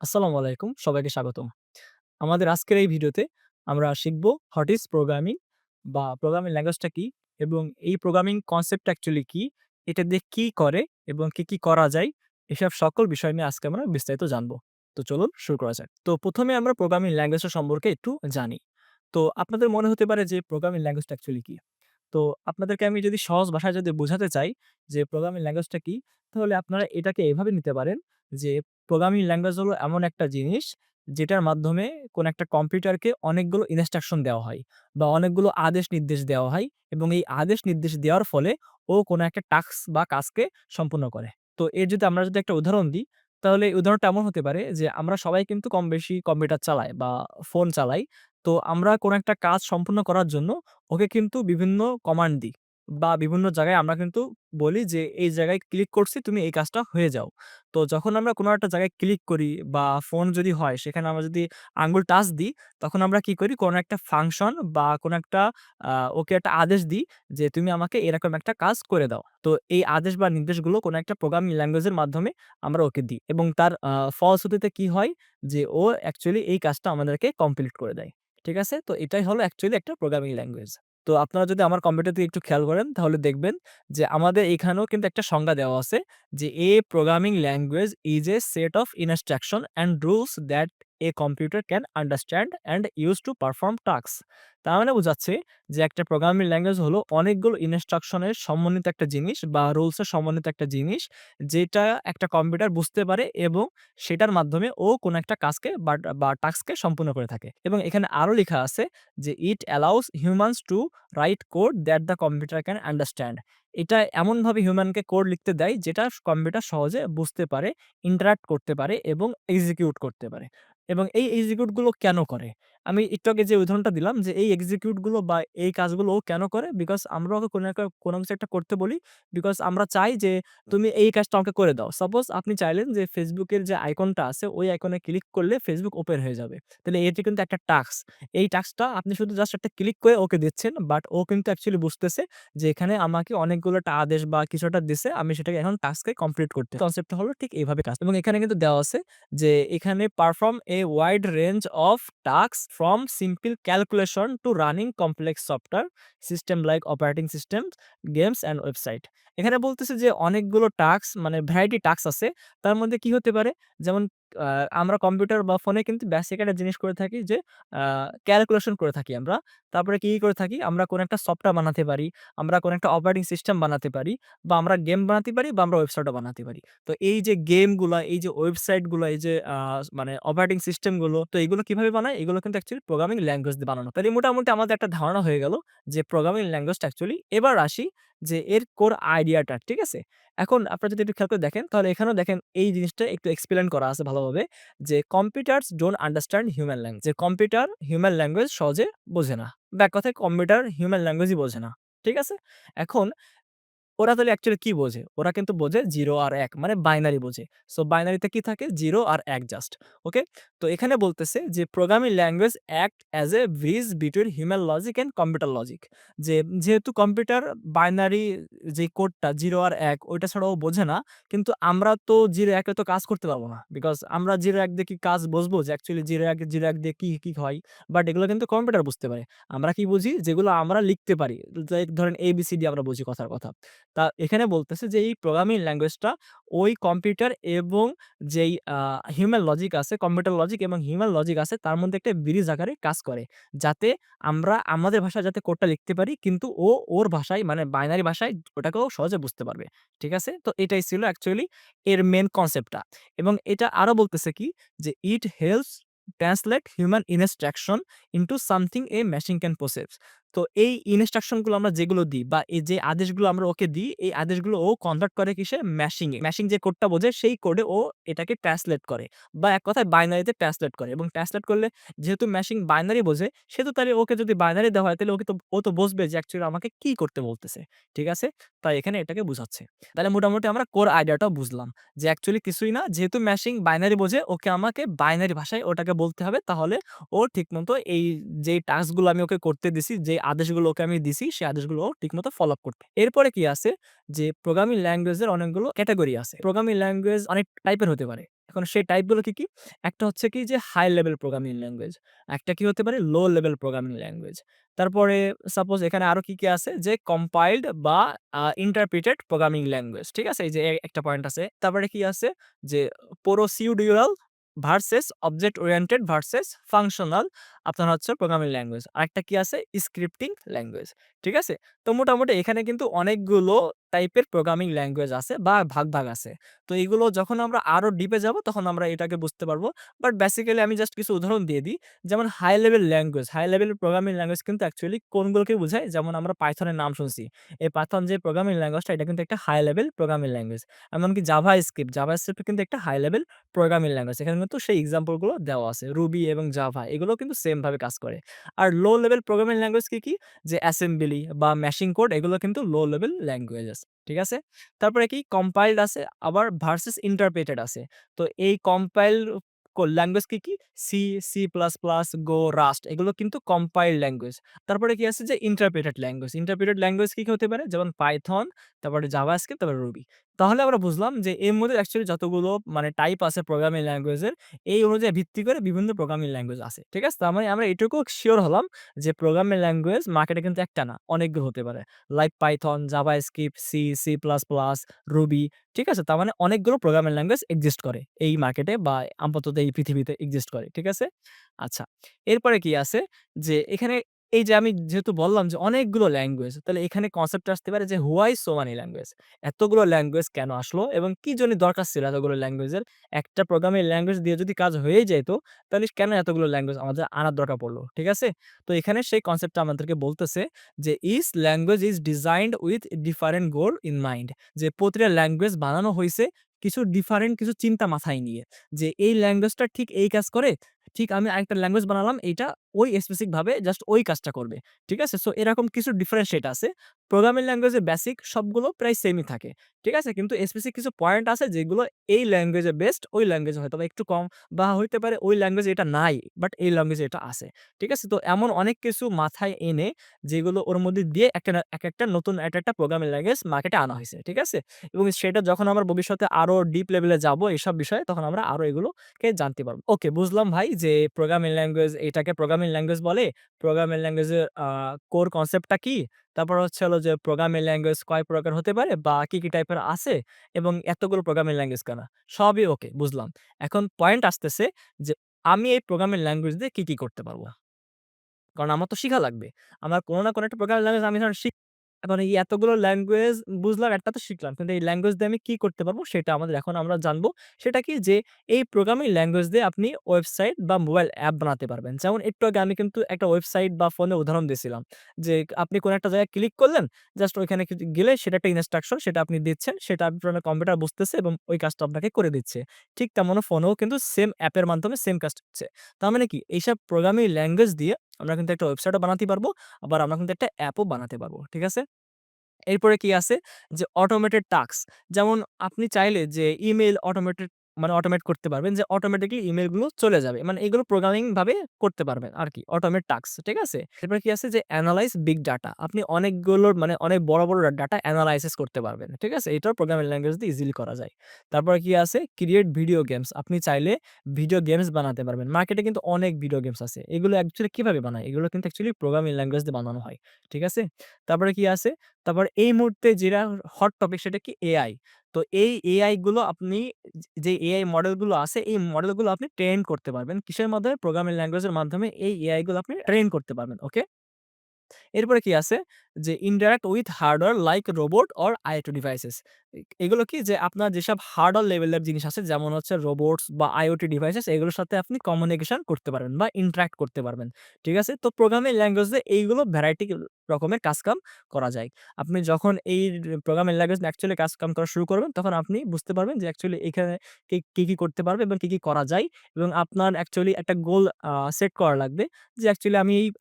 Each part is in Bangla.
আসসালামু আলাইকুম। সবাইকে স্বাগতম। আমাদের আজকের এই ভিডিওতে আমরা শিখব হোয়াট ইস প্রোগ্রামিং বা প্রোগ্রামিং ল্যাঙ্গুয়েজটা কি এবং এই প্রোগ্রামিং কনসেপ্টটা অ্যাকচুয়ালি কি? এটা দিয়ে কি করে এবং কি করা যায়? এসব সকল বিষয় নিয়ে আজকে আমরা বিস্তারিত জানব। তো চলুন শুরু করা যাক। তো ১ম এ আমরা প্রোগ্রামিং ল্যাঙ্গুয়েজটা সম্পর্কে একটু জানি। তো আপনাদের মনে হতে পারে যে প্রোগ্রামিং ল্যাঙ্গুয়েজটা অ্যাকচুয়ালি কি? তো আপনাদেরকে আমি যদি সহজ ভাষায় যদি বোঝাতে চাই যে প্রোগ্রামিং ল্যাঙ্গুয়েজটা কি? তাহলে আপনারা এটাকে এভাবে নিতে পারেন যে প্রোগ্রামিং ল্যাঙ্গুয়েজ হলো এমন একটা জিনিস যেটার মাধ্যমে কোনো একটা কম্পিউটারকে অনেকগুলো ইনস্ট্রাকশন দেওয়া হয় বা অনেকগুলো আদেশ নির্দেশ দেওয়া হয় এবং এই আদেশ নির্দেশ দেওয়ার ফলে ও কোনো একটা টাস্ক বা কাজকে সম্পূর্ণ করে। তো এর যদি আমরা যদি একটা উদাহরণ দিই, তাহলে এই উদাহরণটা এমন হতে পারে যে আমরা সবাই কিন্তু কম বেশি কম্পিউটার চালাই বা ফোন চালাই। তো আমরা কোনো একটা কাজ সম্পূর্ণ করার জন্য ওকে কিন্তু বিভিন্ন কমান্ড দিই বা বিভিন্ন জায়গায় আমরা কিন্তু বলি যে, "এই জায়গায় ক্লিক করছি, তুমি এই কাজটা হয়ে যাও।" তো যখন আমরা কোনো একটা জায়গায় ক্লিক করি বা ফোন যদি হয় সেখানে আমরা যদি আঙ্গুল টাচ দিই, তখন আমরা কি করি? কোনো একটা ফাংশন বা কোনো একটা আ ওকে একটা আদেশ দিই যে, "তুমি আমাকে এরকম একটা কাজ করে দাও।" তো এই আদেশ বা নির্দেশগুলো কোনো একটা প্রোগ্রামিং ল্যাঙ্গুয়েজ এর মাধ্যমে আমরা ওকে দিই এবং তার ফলশ্রুতিতে কি হয়? যে ও অ্যাকচুয়ালি এই কাজটা আমাদেরকে কমপ্লিট করে দেয়। ঠিক আছে? তো এটাই হলো অ্যাকচুয়ালি একটা প্রোগ্রামিং ল্যাঙ্গুয়েজ। তো আপনারা যদি আমার কম্পিউটার দিকে একটু খেয়াল করেন তাহলে দেখবেন যে আমাদের এখানেও কিন্তু একটা সংজ্ঞা দেওয়া আছে যে a programming language is a set of instruction and rules that a computer can understand and use to perform tasks। তার মানে বোঝাচ্ছে যে একটা প্রোগ্রামিং ল্যাঙ্গুয়েজ হলো অনেকগুলো ইনস্ট্রাকশনের সমন্বিত একটা জিনিস বা রুলস এর সমন্বিত একটা জিনিস যেটা একটা কম্পিউটার বুঝতে পারে এবং সেটার মাধ্যমে ও কোনো একটা কাজকে বা টাস্ককে সম্পূর্ণ করে থাকে। এবং এখানে আরো লেখা আছে যে it allows humans to write code that the computer can understand. এটা এমনভাবে হিউম্যানকে কোড লিখতে দেয় যেটা কম্পিউটার সহজে বুঝতে পারে, ইন্টারেক্ট করতে পারে এবং এক্সিকিউট করতে পারে। এবং এই এক্সিকিউট গুলো কেন করে? আমি একটু আগে যে উদাহরণটা দিলাম যে এই এক্সিকিউট গুলো বা এই কাজগুলো ও কেন করে? বিকজ আমরা ওকে কোনো কিছু একটা করতে বলি। বিকজ আমরা চাই যে তুমি এই কাজটা আমাকে করে দাও। সাপোজ আপনি চাইলেন যে Facebook এর যে আইকনটা আছে ওই আইকনে ক্লিক করলে Facebook ওপেন হয়ে যাবে। তাহলে এটি কিন্তু একটা টাস্ক। এই টাস্কটা আপনি শুধু জাস্ট একটা ক্লিক করে ওকে দিচ্ছেন। বাট ও কিন্তু অ্যাকচুয়ালি বুঝতেছে যে এখানে আমাকে অনেকগুলো একটা আদেশ বা কিছু একটা দিছে। আমি সেটাকে এখন টাস্কে কমপ্লিট করতে কনসেপ্টটা হলো ঠিক এইভাবে কাজ। এবং এখানে কিন্তু দেওয়া আছে যে এখানে perform a wide range of tasks from simple calculation to running complex software system like operating system, games and website. এখানে বলতেছে যে অনেকগুলো টাস্ক মানে ভ্যারাইটি টাস্ক আছে। তার মধ্যে কি হতে পারে? যেমন আ আমরা কম্পিউটার বা ফোনে কিন্তু বেসিক একটা জিনিস করে থাকি যে আ ক্যালকুলেশন করে থাকি আমরা। তারপরে কি করে থাকি? আমরা কোনো একটা সফটওয়্যার বানাতে পারি, আমরা কোনো একটা অপারেটিং সিস্টেম বানাতে পারি বা আমরা গেম বানাতে পারি বা আমরা ওয়েবসাইটও বানাতে পারি। তো এই যে গেমগুলা, এই যে ওয়েবসাইটগুলা, এই যে মানে অপারেটিং সিস্টেমগুলো, তো এগুলো কিভাবে বানায়? এগুলো কিন্তু অ্যাকচুয়ালি প্রোগ্রামিং ল্যাঙ্গুয়েজ দিয়ে বানানো। তাইলে মোটামুটি আমাদের একটা ধারণা হয়ে গেল যে প্রোগ্রামিং ল্যাঙ্গুয়েজটা অ্যাকচুয়ালি এবার আসি যে এর কোর আইডিয়াটা, ঠিক আছে? এখন আপনারা যদি একটু খেয়াল করে দেখেন, তাহলে এখানেও দেখেন এই জিনিসটা একটু এক্সপ্লেইন করা আছে ভালোভাবে যে computers don't understand human language. যে কম্পিউটার হিউম্যান ল্যাঙ্গুয়েজ সহজে বোঝে না। বা এক কথায় কম্পিউটার হিউম্যান ল্যাঙ্গুয়েজই বোঝে না। ঠিক আছে? এখন ওরা তাহলে অ্যাকচুয়ালি কি বোঝে? ওরা কিন্তু বোঝে 0 আর 1 মানে বাইনারি বোঝে। সো বাইনারিতে কি থাকে? 0 আর 1 জাস্ট। ওকে? তো এখানে বলতেছে যে programming language act as a bridge between human logic and computer logic. যে যেহেতু কম্পিউটার বাইনারি যে কোডটা 0 আর 1 ওইটা ছাড়া ও বোঝে না। কিন্তু আমরা তো 0 1 এ তো কাজ করতে পারব না। বিকজ আমরা 0 1 দিয়ে কি কাজ বুঝবো যে অ্যাকচুয়ালি 0 1 দিয়ে কি হয়? বাট এগুলো কিন্তু কম্পিউটার বুঝতে পারে। আমরা কি বুঝি? যেগুলো আমরা লিখতে পারি। লাইক ধরেন ABCD আমরা বুঝি কথার কথা। তা এখানে বলতেছে যে এই প্রোগ্রামিং ল্যাঙ্গুয়েজটা ওই কম্পিউটার এবং যেই হিউম্যান লজিক আছে, কম্পিউটার লজিক এবং হিউম্যান লজিক আছে তার মধ্যে একটা ব্রিজ আকারে কাজ করে। যাতে আমরা আমাদের ভাষায় যাতে কোডটা লিখতে পারি কিন্তু ও ওর ভাষায় মানে বাইনারি ভাষায় ওটাকেও সহজে বুঝতে পারবে। ঠিক আছে? তো এটাই ছিল অ্যাকচুয়ালি এর মেইন কনসেপ্টটা। এবং এটা আরো বলতেছে কি যে it helps translate human instruction into something A machine can process. তো এই ইনস্ট্রাকশন গুলো আমরা যেগুলো দিই বা এই যে আদেশগুলো আমরা ওকে দিই, এই আদেশগুলো ও কনভার্ট করে কিসে? ম্যাশিং এ। ম্যাশিং যে কোডটা বোঝে সেই কোডে ও এটাকে ট্রান্সলেট করে। বা এক কথায় বাইনারিতে ট্রান্সলেট করে এবং ট্রান্সলেট করলে যেহেতু ম্যাশিং বাইনারি বোঝে, সেহেতু তাহলে ওকে যদি বাইনারি দেওয়া হয় তাহলে ও তো বুঝবে যে অ্যাকচুয়ালি আমাকে কি করতে বলতেছে। ঠিক আছে? তাই এখানে এটাকে বুঝাচ্ছে। তাহলে মোটামুটি আমরা কোর আইডিয়াটাও বুঝলাম। যে অ্যাকচুয়ালি কিছুই না। যেহেতু ম্যাশিং বাইনারি বোঝে, ওকে আমাকে বাইনারি ভাষায় ওটাকে বলতে হবে। তাহলে ও ঠিকমতো এই যেই টাস্ক গুলো আমি ওকে করতে দিছি, যে আদেশগুলো ওকে আমি দিছি, সেই আদেশগুলো ও ঠিকমতো ফলো আপ করবে। এরপরে কি আছে যে প্রোগ্রামিং ল্যাঙ্গুয়েজ এর অনেকগুলো ক্যাটেগরি আছে। প্রোগ্রামিং ল্যাঙ্গুয়েজ অনেক টাইপের হতে পারে। এখন সেই টাইপগুলো কি? একটা হচ্ছে কি যে হাই লেভেল প্রোগ্রামিং ল্যাঙ্গুয়েজ। একটা কি হতে পারে লো লেভেল প্রোগ্রামিং ল্যাঙ্গুয়েজ। তারপরে সাপোজ এখানে আরো কি আছে যে কম্পাইলড বা ইন্টারপ্রিটেড প্রোগ্রামিং ল্যাঙ্গুয়েজ। ঠিক আছে? এই যে একটা পয়েন্ট আছে। তারপরে কি আছে যে procedural versus object oriented versus functional আপনার হচ্ছে প্রোগ্রামিং ল্যাঙ্গুয়েজ। আরেকটা কি আছে স্ক্রিপ্টিং ল্যাঙ্গুয়েজ। ঠিক আছে? তো মোটামুটি এখানে কিন্তু অনেকগুলো টাইপের প্রোগ্রামিং ল্যাঙ্গুয়েজ আছে বা ভাগ আছে। তো এগুলো যখন আমরা আরো ডিপে যাব তখন আমরা এটাকে বুঝতে পারবো। বাট বেসিক্যালি আমি জাস্ট কিছু উদাহরণ দিয়ে দিই। যেমন high level language, high level programming language কিন্তু অ্যাকচুয়ালি কোনগুলোকে বোঝায়? যেমন আমরা পাইথন এর নাম শুনছি। এই পাইথন যে প্রোগ্রামিং ল্যাঙ্গুয়েজটা এটা কিন্তু একটা হাই লেভেল প্রোগ্রামিং ল্যাঙ্গুয়েজ। এমনকি জাভাস্ক্রিপ্ট কিন্তু একটা হাই লেভেল প্রোগ্রামিং ল্যাঙ্গুয়েজ। এখানে কিন্তু সেই এক্সাম্পল গুলো দেওয়া আছে। রুবি এবং জাভা এগুলোও কিন্তু সেম ভাবে কাজ করে। আর লো লেভেল প্রোগ্রামিং ল্যাঙ্গুয়েজ কি? যে অ্যাসেম্বলি বা মেশিন কোড এগুলো কিন্তু লো লেভেল ল্যাঙ্গুয়েজেস। ঠিক আছে? তারপরে কি কম্পাইলড আছে আবার ভার্সেস ইন্টারপ্রেটেড আছে। তো এই কম্পাইল ল্যাঙ্গুয়েজ কি? সি, সি প্লাস প্লাস, গো, রাস্ট এগুলো কিন্তু কম্পাইলড ল্যাঙ্গুয়েজ। তারপরে কি আছে যে ইন্টারপ্রেটেড ল্যাঙ্গুয়েজ। ইন্টারপ্রেটেড ল্যাঙ্গুয়েজ কি হতে পারে? যেমন পাইথন, তারপরে জাভাস্ক্রিপ্ট, তারপরে রুবি। তাহলে আমরা বুঝলাম যে এর মধ্যে অ্যাকচুয়ালি যতগুলো মানে টাইপ আছে প্রোগ্রামিং ল্যাঙ্গুয়েজের এই অনুযায়ী ভিত্তি করে বিভিন্ন প্রোগ্রামিং ল্যাঙ্গুয়েজ আছে। ঠিক আছে? তার মানে আমরা এটুকু সিওর হলাম যে প্রোগ্রামিং ল্যাঙ্গুয়েজ মার্কেটে কিন্তু একটা না, অনেকগুলো হতে পারে। Like Python, JavaScript, C, C plus plus, Ruby. ঠিক আছে? তার মানে অনেকগুলো প্রোগ্রামিং ল্যাঙ্গুয়েজ এক্সিস্ট করে এই মার্কেটে বা আপাতত এই পৃথিবীতে এক্সিস্ট করে। ঠিক আছে? আচ্ছা। এরপরে কি আছে যে এখানে এই যে আমি যেহেতু বললাম যে অনেকগুলো ল্যাঙ্গুয়েজ, তাহলে এখানে কনসেপ্ট আসতে পারে যে হোয়াই সো মেনি ল্যাঙ্গুয়েজ? এতগুলো ল্যাঙ্গুয়েজ কেন আসলো এবং কি জন্য দরকার ছিল এতগুলো ল্যাঙ্গুয়েজের? একটা প্রোগ্রামিং ল্যাঙ্গুয়েজ দিয়ে যদি কাজ হয়েই যাইত, তাহলে কেন এতগুলো ল্যাঙ্গুয়েজ আমাদের আনার দরকার পড়লো? ঠিক আছে? তো এখানে সেই কনসেপ্টটা আমাদেরকে বলতেছে যে each language is designed with different goal in mind. যে প্রতিটা ল্যাঙ্গুয়েজ বানানো হইছে কিছু ডিফারেন্ট কিছু চিন্তা মাথায় নিয়ে। যে এই ল্যাঙ্গুয়েজটা ঠিক এই কাজ করে, ঠিক আমি আরেকটা ল্যাঙ্গুয়েজ বানালাম এইটা ওই স্পেসিফিক ভাবে জাস্ট ওই কাজটা করবে। ঠিক আছে? সো এরকম কিছু ডিফারেনশিয়েট আছে। প্রোগ্রামিং ল্যাঙ্গুয়েজের বেসিক সবগুলো প্রায় সেমই থাকে। ঠিক আছে? কিন্তু স্পেসিফিক কিছু পয়েন্ট আছে যেগুলো এই ল্যাঙ্গুয়েজে বেস্ট, ওই ল্যাঙ্গুয়েজে হয়তোবা একটু কম বা হইতে পারে ওই ল্যাঙ্গুয়েজে এটা নাই, বাট এই ল্যাঙ্গুয়েজে এটা আছে। ঠিক আছে? তো এমন অনেক কিছু মাথায় এনে যেগুলো ওর মধ্যে দিয়ে একটা না একেকটা নতুন একটা প্রোগ্রামিং ল্যাঙ্গুয়েজ মার্কেটে আনা হইছে। ঠিক আছে? এবং সেটা যখন আমরা ভবিষ্যতে আরো ডিপ লেভেলে যাবো এসব বিষয়ে তখন আমরা আরো এগুলোকে জানতে পারবো। ওকে বুঝলাম ভাই যে প্রোগ্রামিং ল্যাঙ্গুয়েজ এটাকে প্রোগ্রামিং ল্যাঙ্গুয়েজ বলে। প্রোগ্রামিং ল্যাঙ্গুয়েজের কোর কনসেপ্টটা কি? তারপর হচ্ছে হলো যে প্রোগ্রামিং ল্যাঙ্গুয়েজ কয় প্রকার হতে পারে বা কি টাইপের আছে এবং এতগুলো প্রোগ্রামিং ল্যাঙ্গুয়েজ কেন? সবই ওকে বুঝলাম। এখন পয়েন্ট আসতেছে যে আমি এই প্রোগ্রামিং ল্যাঙ্গুয়েজ দিয়ে কি করতে পারবো? কারণ আমার তো শিখা লাগবে। আমার কোন না কোন একটা প্রোগ্রামিং ল্যাঙ্গুয়েজ আমি ধরেন এখন এই এতগুলো ল্যাঙ্গুয়েজ বুঝলাম, একটা তো শিখলাম। কিন্তু এই ল্যাঙ্গুয়েজ দিয়ে আমি কি করতে পারবো সেটা আমাদের এখন আমরা জানবো। সেটা কি যে এই প্রোগ্রামিং ল্যাঙ্গুয়েজ দিয়ে আপনি ওয়েবসাইট বা মোবাইল অ্যাপ বানাতে পারবেন। যেমন একটু আগে আমি কিন্তু একটা ওয়েবসাইট বা ফোনের উদাহরণ দিয়েছিলাম। যে আপনি কোন একটা জায়গায় ক্লিক করলেন, জাস্ট ওইখানে গেলে সেটা একটা ইনস্ট্রাকশন সেটা আপনি দিচ্ছেন। সেটা আপনার কম্পিউটার বুঝতেছে এবং ওই কাজটা আপনাকে করে দিচ্ছে। ঠিক তেমন ফোনেও কিন্তু সেম অ্যাপের মাধ্যমে সেম কাজটা হচ্ছে। তার মানে কি এইসব প্রোগ্রামিং ল্যাঙ্গুয়েজ দিয়ে আমরা কিন্তু একটা ওয়েবসাইটও বানাতে পারবো। আবার আমরা কিন্তু একটা অ্যাপও বানাতে পারবো। ঠিক আছে? এরপরে কি আছে যে অটোমেটেড টাস্ক। যেমন আপনি চাইলে যে ইমেইল অটোমেট করতে পারবেন যে অটোমেটিক্যালি ইমেইলগুলো চলে যাবে। মানে এগুলো প্রোগ্রামিং ভাবে করতে পারবেন আরকি। অটোমেট টাস্ক, ঠিক আছে? এরপরে কি আছে যে এনালাইজ বিগ ডাটা। আপনি অনেকগুলোর মানে অনেক বড় ডাটা এনালাইসিস করতে পারবেন। ঠিক আছে? এটাও প্রোগ্রামিং ল্যাঙ্গুয়েজ দিয়ে ইজিলি করা যায়। তারপরে কি আছে ক্রিয়েট ভিডিও গেমস। আপনি চাইলে ভিডিও গেমস বানাতে পারবেন। মার্কেটে কিন্তু অনেক ভিডিও গেমস আছে। এগুলো অ্যাকচুয়ালি কিভাবে বানায়? এগুলো কিন্তু অ্যাকচুয়ালি প্রোগ্রামিং ল্যাঙ্গুয়েজ দিয়ে বানানো হয়। ঠিক আছে? তারপরে কি আছে তারপর এই মুহূর্তে যেটা হট টপিক সেটা কি এআই। তো এই এআই গুলো আপনি যে এআই মডেল গুলো আছে এই মডেল গুলো আপনি ট্রেন করতে পারবেন। কিসের মাধ্যমে? প্রোগ্রামিং ল্যাঙ্গুয়েজ এর মাধ্যমে এই এআই গুলো আপনি ট্রেন করতে পারবেন। ওকে? এরপরে কি আছে যে interact with hardware like robot or IoT devices এগুলো কি যে আপনার যেসব হার্ডওয়্যার লেভেলের জিনিস আছে যেমন হচ্ছে রোবটস বা IoT ডিভাইসেস এগুলোর সাথে আপনি কমিউনিকেশন করতে পারবেন বা ইন্টারেক্ট করতে পারবেন। ঠিক আছে? তো প্রোগ্রামিং ল্যাঙ্গুয়েজ এ এইগুলো ভ্যারাইটি রকমের কাজ-কাম করা যায়। আপনি যখন এই প্রোগ্রামিং ল্যাঙ্গুয়েজ অ্যাকচুয়ালি কাজ-কাম করা শুরু করবেন তখন আপনি বুঝতে পারবেন যে অ্যাকচুয়ালি এখানে কি করতে পারবে এবং কি করা যায় এবং আপনার অ্যাকচুয়ালি একটা গোল সেট করা লাগবে যে অ্যাকচুয়ালি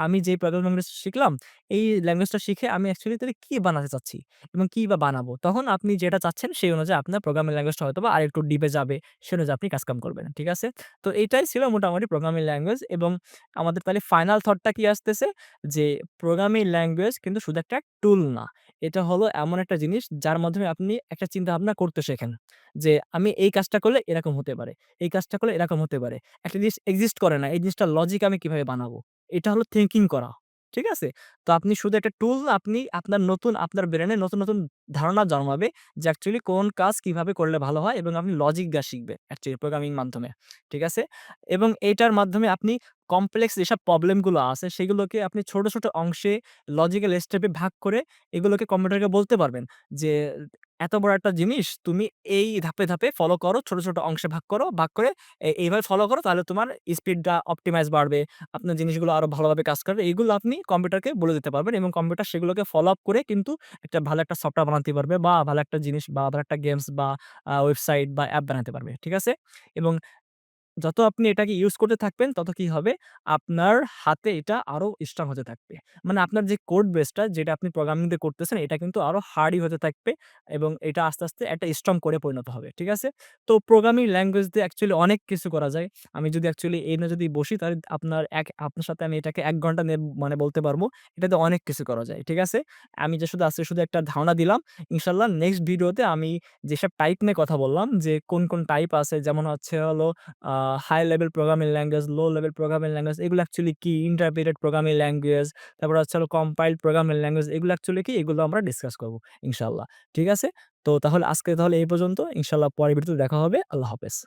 আমি যেই প্রোগ্রামিং ল্যাঙ্গুয়েজ শিখলাম এই ল্যাঙ্গুয়েজটা শিখে আমি অ্যাকচুয়ালি তাহলে কি বানাতে চাচ্ছি এবং কি বা বানাবো। তখন আপনি যেটা যেটা চাচ্ছেন সেই অনুযায়ী আপনার প্রোগ্রামিং ল্যাঙ্গুয়েজটা হয়তোবা আরেকটু ডিপে যাবে। সে অনুযায়ী আপনি কাজ-কাম করবেন। ঠিক আছে? তো এইটাই ছিল মোটামুটি প্রোগ্রামিং ল্যাঙ্গুয়েজ এবং আমাদের তাহলে ফাইনাল থটটা কি আসতেছে? যে প্রোগ্রামিং ল্যাঙ্গুয়েজ কিন্তু শুধু একটা টুল না। এটা হলো এমন একটা জিনিস যার মাধ্যমে আপনি একটা চিন্তাভাবনা করতে শেখেন। যে আমি এই কাজটা করলে এরকম হতে পারে। এই কাজটা করলে এরকম হতে পারে। একটা জিনিস এক্সিস্ট করে না। এই জিনিসটার লজিক আমি কিভাবে বানাবো? এটা হলো থিংকিং করা। ঠিক আছে? তো আপনি শুধু একটা টুল আপনি আপনার ব্রেইনে নতুন ধারণা জন্মাবে যে অ্যাকচুয়ালি কোন কাজ কিভাবে করলে ভালো হয় এবং আপনি লজিক দিয়ে শিখবে অ্যাকচুয়ালি প্রোগ্রামিং মাধ্যমে। ঠিক আছে? এবং এইটার মাধ্যমে আপনি কমপ্লেক্স যেসব প্রবলেম গুলো আছে সেগুলোকে আপনি ছোট অংশে লজিক্যাল স্টেপে ভাগ করে এগুলোকে কম্পিউটারকে বলতে পারবেন যে, "এত বড় একটা জিনিস তুমি এই ধাপে ফলো করো, ছোট অংশে ভাগ করো। ভাগ করে এইভাবে ফলো করো তাহলে তোমার স্পিডটা অপটিমাইজ বাড়বে। আপনার জিনিসগুলো আরো ভালোভাবে কাজ করবে।" এগুলো আপনি কম্পিউটারকে বলে দিতে পারবেন এবং কম্পিউটার সেগুলোকে ফলো আপ করে কিন্তু একটা ভালো একটা সফটওয়্যার বানাতে পারবে বা ভালো একটা জিনিস বা ভালো একটা গেমস বা ওয়েবসাইট বা অ্যাপ বানাতে পারবে। ঠিক আছে? এবং যত আপনি এটাকে ইউজ করতে থাকবেন, তত কি হবে? আপনার হাতে এটা আরো স্ট্রং হতে থাকবে। মানে আপনার যে কোড বেসটা যেটা আপনি প্রোগ্রামিং দিয়ে করতেছেন, এটা কিন্তু আরো হার্ডি হতে থাকবে এবং এটা আস্তে একটা স্ট্রং করে পরিণত হবে। ঠিক আছে? তো প্রোগ্রামিং ল্যাঙ্গুয়েজ দিয়ে অ্যাকচুয়ালি অনেক কিছু করা যায়। আমি যদি অ্যাকচুয়ালি এই নিয়ে যদি বসি তাহলে আপনার সাথে আমি এটাকে ১ ঘন্টা নিয়ে মানে বলতে পারবো। এটাতে অনেক কিছু করা যায়। ঠিক আছে? আমি যে শুধু আজকে শুধু একটা ধারণা দিলাম। ইনশাআল্লাহ নেক্সট ভিডিওতে আমি যেসব টাইপ নিয়ে কথা বললাম যে কোন টাইপ আছে যেমন হচ্ছে হলো a high level programming language, low level programming language এগুলো অ্যাকচুয়ালি কি? ইন্টারপ্রেটেড প্রোগ্রামিং ল্যাঙ্গুয়েজ, তারপর হচ্ছে হলো কম্পাইলড প্রোগ্রামিং ল্যাঙ্গুয়েজ এগুলো অ্যাকচুয়ালি কি? এগুলো আমরা ডিসকাস করব ইনশাআল্লাহ। ঠিক আছে? তো তাহলে আজকে এই পর্যন্ত। ইনশাআল্লাহ পরের ভিডিওতে দেখা হবে। আল্লাহ হাফেজ।